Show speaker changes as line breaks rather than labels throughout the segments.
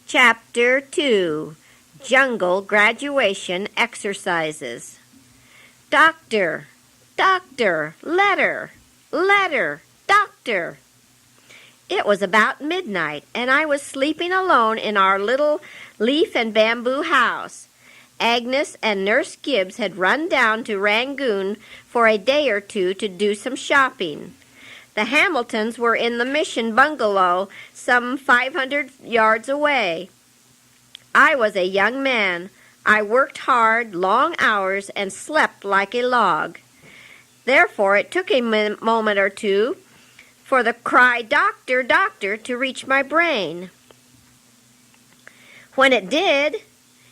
Chapter 2, Jungle Graduation Exercises. Doctor, doctor, letter, letter, doctor. It was about midnight, and I was sleeping alone in our little leaf and bamboo house. Agnes and Nurse Gibbs had run down to Rangoon for a day or two to do some shopping. The Hamiltons were in the mission bungalow some 500 yards away. I was a young man. I worked hard, long hours, and slept like a log. Therefore, it took a moment or two for the cry, "Doctor, doctor," to reach my brain. When it did,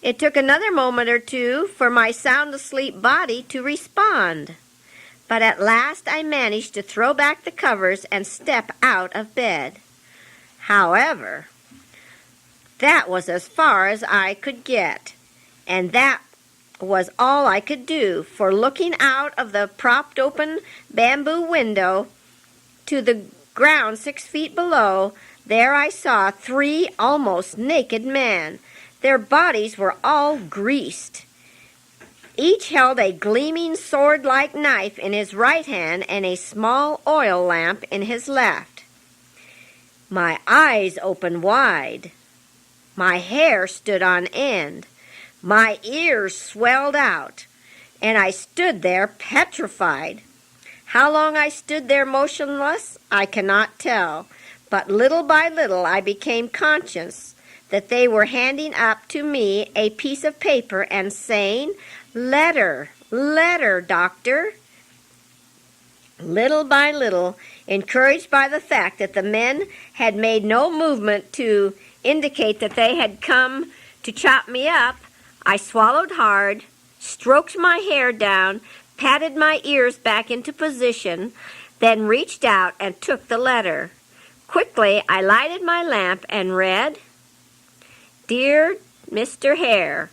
it took another moment or two for my sound-asleep body to respond. But at last I managed to throw back the covers and step out of bed. However, that was as far as I could get, and that was all I could do, for looking out of the propped-open bamboo window to the ground 6 feet below, there I saw 3 almost naked men. Their bodies were all greased. Each held a gleaming sword-like knife in his right hand and a small oil lamp in his left. My eyes opened wide. My hair stood on end. My ears swelled out, and I stood there petrified. How long I stood there motionless, I cannot tell, but little by little I became conscious that they were handing up to me a piece of paper and saying, "Letter, letter, doctor." Little by little, encouraged by the fact that the men had made no movement to indicate that they had come to chop me up, I swallowed hard, stroked my hair down, patted my ears back into position, then reached out and took the letter. Quickly, I lighted my lamp and read, "Dear Mr. Hare,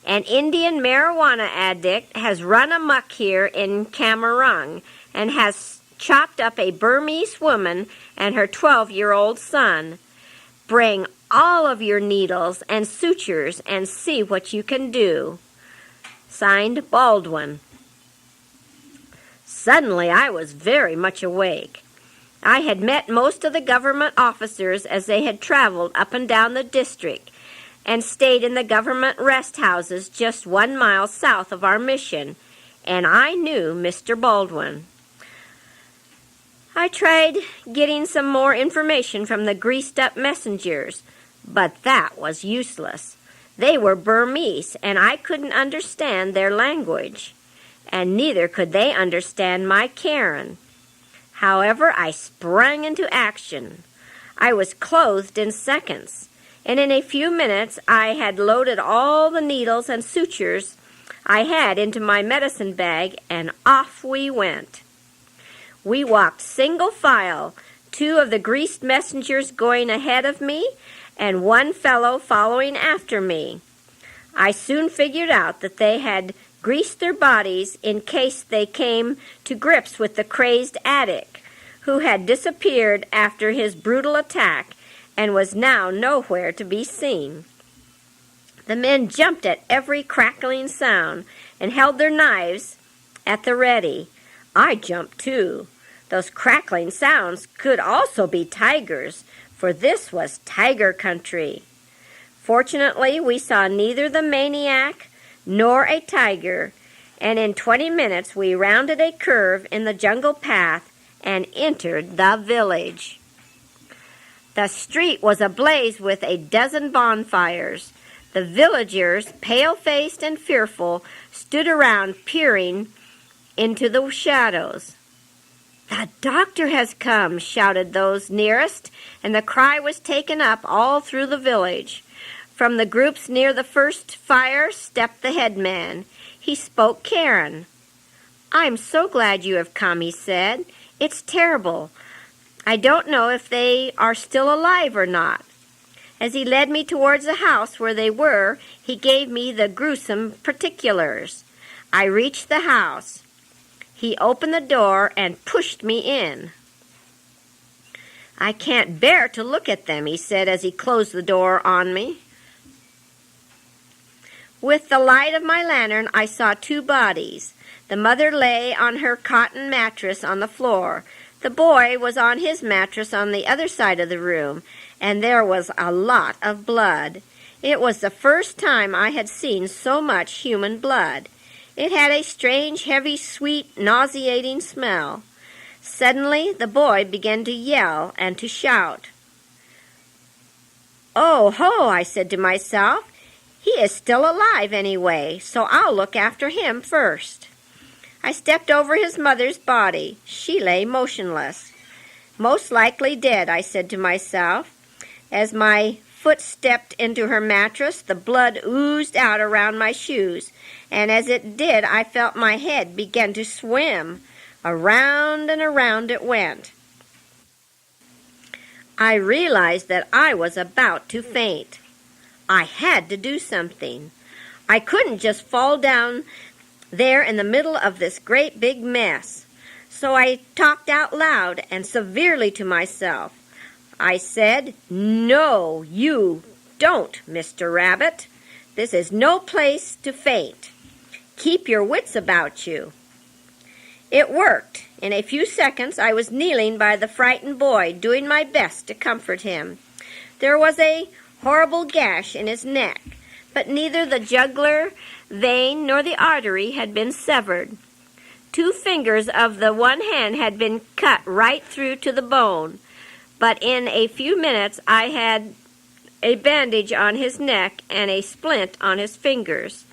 an Indian marijuana addict has run amok here in Camarung and has chopped up a Burmese woman and her 12-year-old son. Bring all of your needles and sutures and see what you can do." Signed, Baldwin. Suddenly I was very much awake. I had met most of the government officers as they had traveled up and down the district, and stayed in the government rest houses just 1 mile south of our mission, and I knew Mr. Baldwin. I tried getting some more information from the greased-up messengers, but that was useless. They were Burmese, and I couldn't understand their language, and neither could they understand my Karen. However, I sprang into action. I was clothed in seconds, and in a few minutes I had loaded all the needles and sutures I had into my medicine bag, and off we went. We walked single file, 2 of the greased messengers going ahead of me, and 1 fellow following after me. I soon figured out that they had greased their bodies in case they came to grips with the crazed addict, who had disappeared after his brutal attack and was now nowhere to be seen. The men jumped at every crackling sound and held their knives at the ready. I jumped too. Those crackling sounds could also be tigers, for this was tiger country. Fortunately, we saw neither the maniac nor a tiger, and in 20 minutes we rounded a curve in the jungle path and entered the village. The street was ablaze with a dozen bonfires. The villagers, pale-faced and fearful, stood around peering into the shadows. "The doctor has come," shouted those nearest, and the cry was taken up all through the village. From the groups near the first fire stepped the headman. He spoke Karen. "I'm so glad you have come," he said. "It's terrible. I don't know if they are still alive or not." As he led me towards the house where they were, he gave me the gruesome particulars. I reached the house. He opened the door and pushed me in. "I can't bear to look at them," he said as he closed the door on me. With the light of my lantern, I saw two bodies. The mother lay on her cotton mattress on the floor. The boy was on his mattress on the other side of the room, and there was a lot of blood. It was the first time I had seen so much human blood. It had a strange, heavy, sweet, nauseating smell. Suddenly, the boy began to yell and to shout. "Oh, ho," I said to myself. "He is still alive anyway, so I'll look after him first." I stepped over his mother's body. She lay motionless. "Most likely dead," I said to myself. As my foot stepped into her mattress, the blood oozed out around my shoes, and as it did, I felt my head begin to swim. Around and around it went. I realized that I was about to faint. I had to do something. I couldn't just fall down there in the middle of this great big mess. So I talked out loud and severely to myself. I said, "No, you don't, Mr. Rabbit. This is no place to faint. Keep your wits about you." It worked. In a few seconds, I was kneeling by the frightened boy, doing my best to comfort him. There was a horrible gash in his neck, but neither the jugular vein nor the artery had been severed. 2 fingers of the one hand had been cut right through to the bone, but in a few minutes I had a bandage on his neck and a splint on his fingers.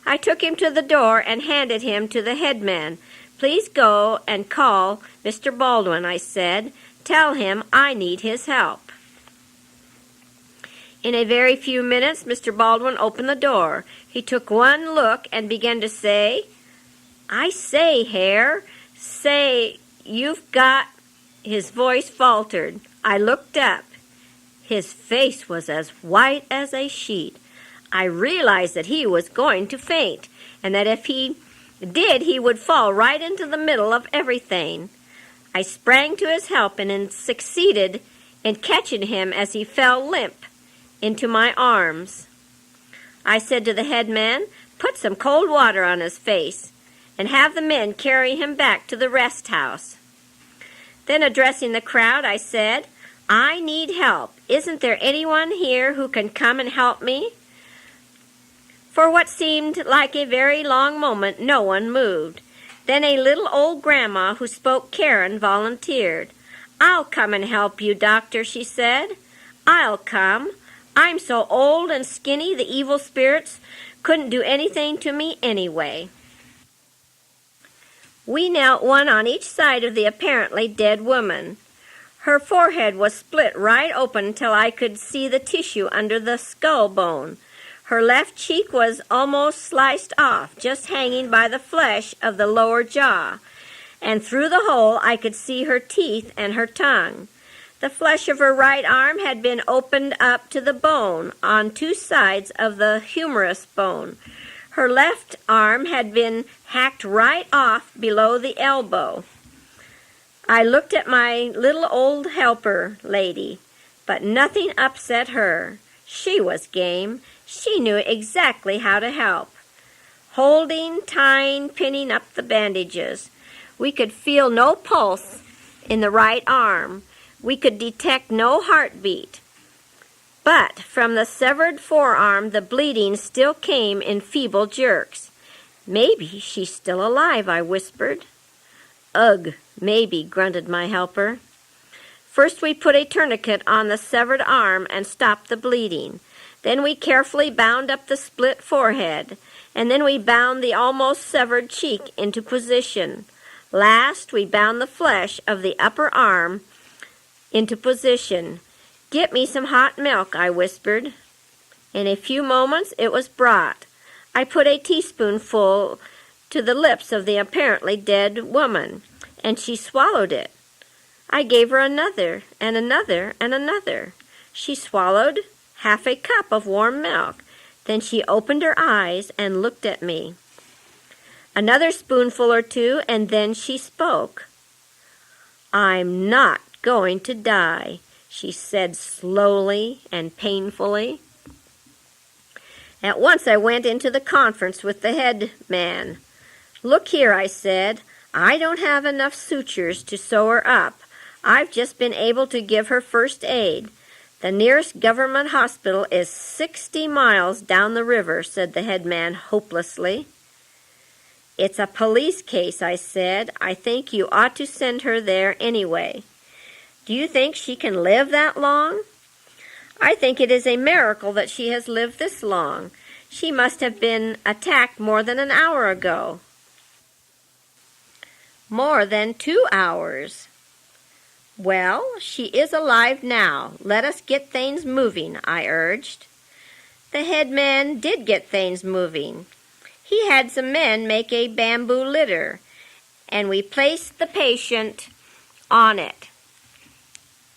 I took him to the door and handed him to the headman. "Please go and call Mr. Baldwin," I said. "Tell him I need his help." In a very few minutes, Mr. Baldwin opened the door. He took one look and began to say, "I say, Hare, say, you've got—" His voice faltered. I looked up. His face was as white as a sheet. I realized that he was going to faint, and that if he did, he would fall right into the middle of everything. I sprang to his help and succeeded in catching him as he fell limp into my arms. I said to the headman, "Put some cold water on his face and have the men carry him back to the rest house." Then addressing the crowd, I said, "I need help. Isn't there anyone here who can come and help me?" For what seemed like a very long moment, no one moved. Then a little old grandma who spoke Karen volunteered. "I'll come and help you, doctor," she said. "I'll come. I'm so old and skinny the evil spirits couldn't do anything to me anyway." We knelt one on each side of the apparently dead woman. Her forehead was split right open till I could see the tissue under the skull bone. Her left cheek was almost sliced off, just hanging by the flesh of the lower jaw, and through the hole I could see her teeth and her tongue. The flesh of her right arm had been opened up to the bone on 2 sides of the humerus bone. Her left arm had been hacked right off below the elbow. I looked at my little old helper lady, but nothing upset her. She was game. She knew exactly how to help. Holding, tying, pinning up the bandages. We could feel no pulse in the right arm. We could detect no heartbeat. But from the severed forearm, the bleeding still came in feeble jerks. "Maybe she's still alive," I whispered. "Ugh, maybe," grunted my helper. First we put a tourniquet on the severed arm and stopped the bleeding. Then we carefully bound up the split forehead, and then we bound the almost severed cheek into position. Last, we bound the flesh of the upper arm into position. "Get me some hot milk," I whispered. In a few moments it was brought. I put a teaspoonful to the lips of the apparently dead woman, and she swallowed it. I gave her another, and another, and another. She swallowed half a cup of warm milk. Then she opened her eyes and looked at me. Another spoonful or two, and then she spoke. "I'm not going to die," she said slowly and painfully. At once I went into the conference with the head man. "Look here," I said, "I don't have enough sutures to sew her up. I've just been able to give her first aid. The nearest government hospital is 60 miles down the river," said the head man hopelessly. "It's a police case," I said. "I think you ought to send her there anyway." "Do you think she can live that long?" "I think it is a miracle that she has lived this long. She must have been attacked more than an hour ago." "More than 2 hours." "Well, she is alive now. Let us get things moving," I urged. The head man did get things moving. He had some men make a bamboo litter, and we placed the patient on it.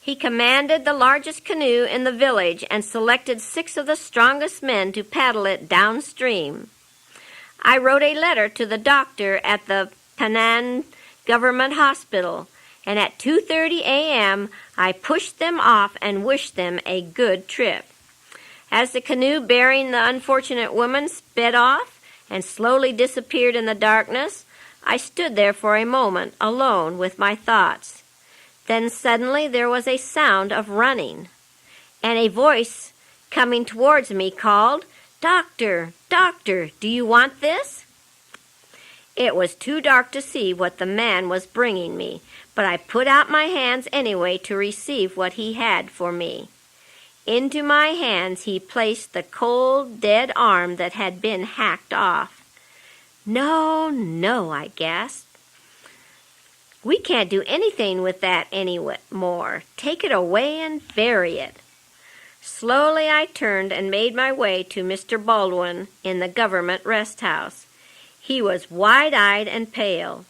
He commanded the largest canoe in the village and selected 6 of the strongest men to paddle it downstream. I wrote a letter to the doctor at the Penang Government Hospital, and at 2:30 a.m. I pushed them off and wished them a good trip. As the canoe bearing the unfortunate woman sped off and slowly disappeared in the darkness, I stood there for a moment alone with my thoughts. Then suddenly there was a sound of running, and a voice coming towards me called, "Doctor, doctor, do you want this?" It was too dark to see what the man was bringing me, but I put out my hands anyway to receive what he had for me. Into my hands he placed the cold, dead arm that had been hacked off. "No, no," I gasped. "We can't do anything with that any more. Take it away and bury it." Slowly I turned and made my way to Mr. Baldwin in the government rest house. He was wide-eyed and pale.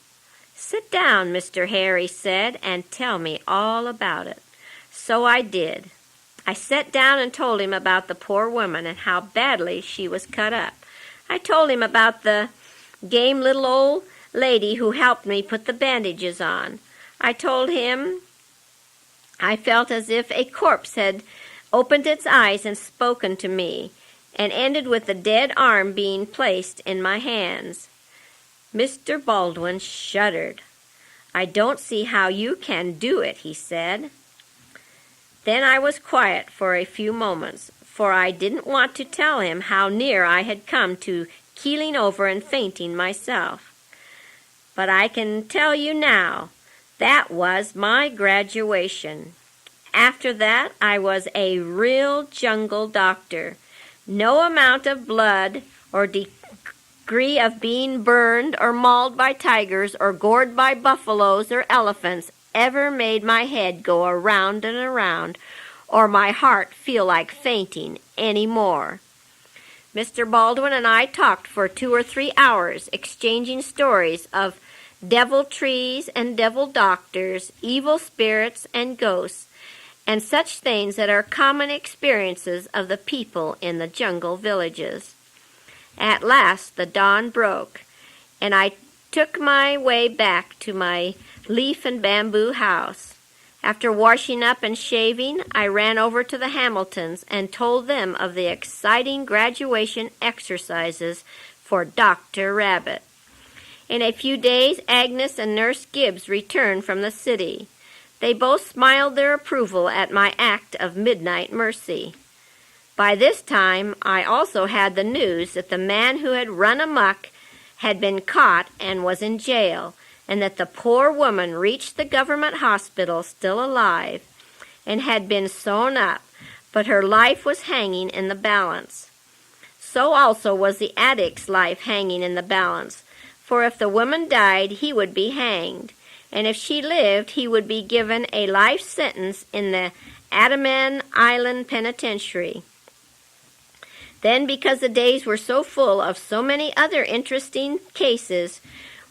"Sit down, Mr. Hare," he said, "and tell me all about it." So I did. I sat down and told him about the poor woman and how badly she was cut up. I told him about the game little old lady who helped me put the bandages on. I told him I felt as if a corpse had opened its eyes and spoken to me, and ended with the dead arm being placed in my hands. Mr. Baldwin shuddered. "I don't see how you can do it," he said. Then I was quiet for a few moments, for I didn't want to tell him how near I had come to keeling over and fainting myself. But I can tell you now, that was my graduation. After that, I was a real jungle doctor. No amount of blood or degree of being burned or mauled by tigers or gored by buffaloes or elephants ever made my head go around and around or my heart feel like fainting any more. Mr. Baldwin and I talked for 2 or 3 hours, exchanging stories of devil trees and devil doctors, evil spirits and ghosts, and such things that are common experiences of the people in the jungle villages. At last the dawn broke, and I took my way back to my leaf and bamboo house. After washing up and shaving, I ran over to the Hamiltons and told them of the exciting graduation exercises for Dr. Rabbit. In a few days, Agnes and Nurse Gibbs returned from the city. They both smiled their approval at my act of midnight mercy. By this time, I also had the news that the man who had run amok had been caught and was in jail, and that the poor woman reached the government hospital still alive and had been sewn up, but her life was hanging in the balance. So also was the addict's life hanging in the balance, for if the woman died, he would be hanged, and if she lived, he would be given a life sentence in the Andaman Island Penitentiary. Then, because the days were so full of so many other interesting cases,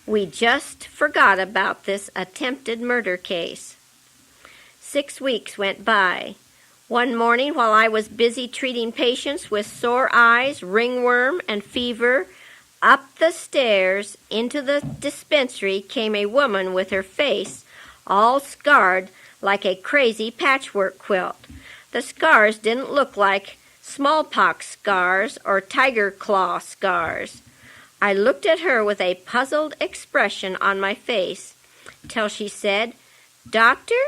we just forgot about this attempted murder case. 6 weeks went by. One morning, while I was busy treating patients with sore eyes, ringworm, and fever, up the stairs into the dispensary came a woman with her face all scarred like a crazy patchwork quilt. The scars didn't look like smallpox scars or tiger claw scars. I looked at her with a puzzled expression on my face till she said, "Doctor,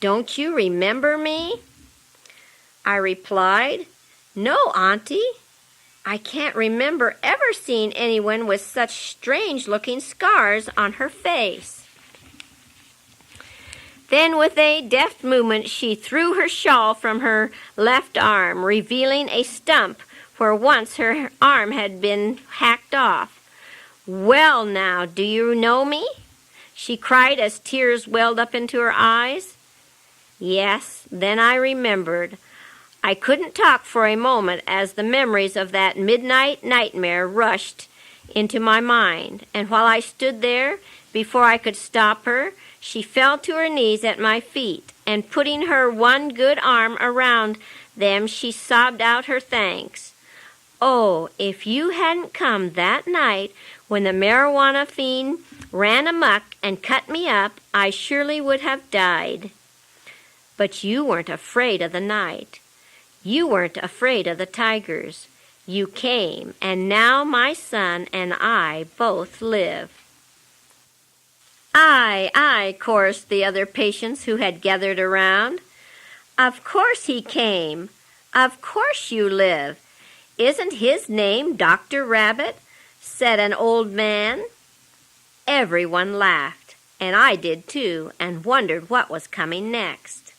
don't you remember me?" I replied, "No, Auntie. I can't remember ever seeing anyone with such strange-looking scars on her face." Then with a deft movement she threw her shawl from her left arm, revealing a stump where once her arm had been hacked off. "Well now, do you know me?" she cried as tears welled up into her eyes. Yes, then I remembered. I couldn't talk for a moment as the memories of that midnight nightmare rushed into my mind, and while I stood there, before I could stop her, she fell to her knees at my feet, and putting her one good arm around them, she sobbed out her thanks. "Oh, if you hadn't come that night when the marijuana fiend ran amok and cut me up, I surely would have died." But you weren't afraid of the night. You weren't afraid of the tigers. You came, and now my son and I both live. "Aye," chorused the other patients who had gathered around. "Of course he came. Of course you live. Isn't his name Dr. Rabbit?" said an old man. Everyone laughed, and I did too, and wondered what was coming next.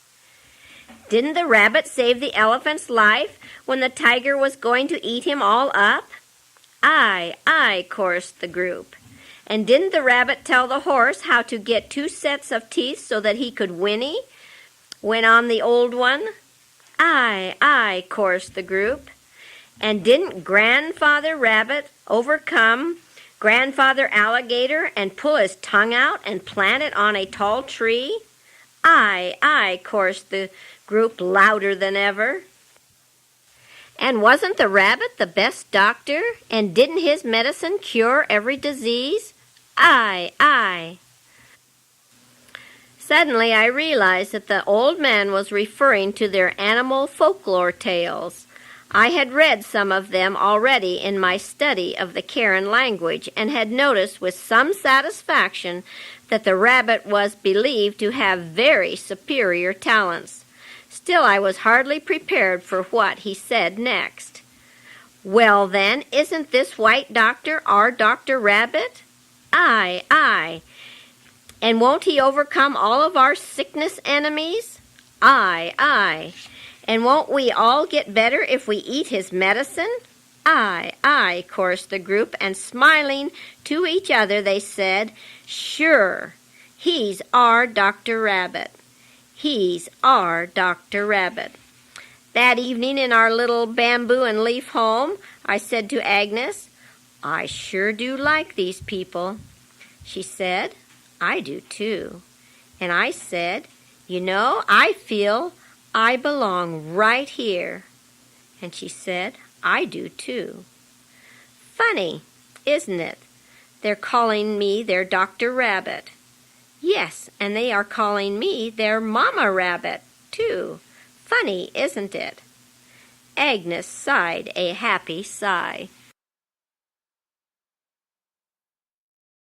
Didn't the rabbit save the elephant's life when the tiger was going to eat him all up? Aye, chorused the group. And didn't the rabbit tell the horse how to get 2 sets of teeth so that he could whinny? Went on the old one. Aye, chorused the group. And didn't Grandfather Rabbit overcome Grandfather Alligator and pull his tongue out and plant it on a tall tree? Aye, chorused the group louder than ever. And wasn't the rabbit the best doctor? And didn't his medicine cure every disease? Aye. Suddenly I realized that the old man was referring to their animal folklore tales. I had read some of them already in my study of the Karen language and had noticed with some satisfaction that the rabbit was believed to have very superior talents. Still, I was hardly prepared for what he said next. "Well, then, isn't this white doctor our Dr. Rabbit?" Aye. "And won't he overcome all of our sickness enemies?" Aye. "And won't we all get better if we eat his medicine?" Aye, chorused the group, and smiling to each other they said, "Sure, he's our Dr. Rabbit. He's our Dr. Rabbit." That evening in our little bamboo and leaf home, I said to Agnes, "I sure do like these people." She said, "I do too." And I said, "You know, I feel I belong right here." And she said, "I do too." Funny, isn't it? They're calling me their Dr. Rabbit. Yes, and they are calling me their Mama Rabbit, too. Funny, isn't it? Agnes sighed a happy sigh.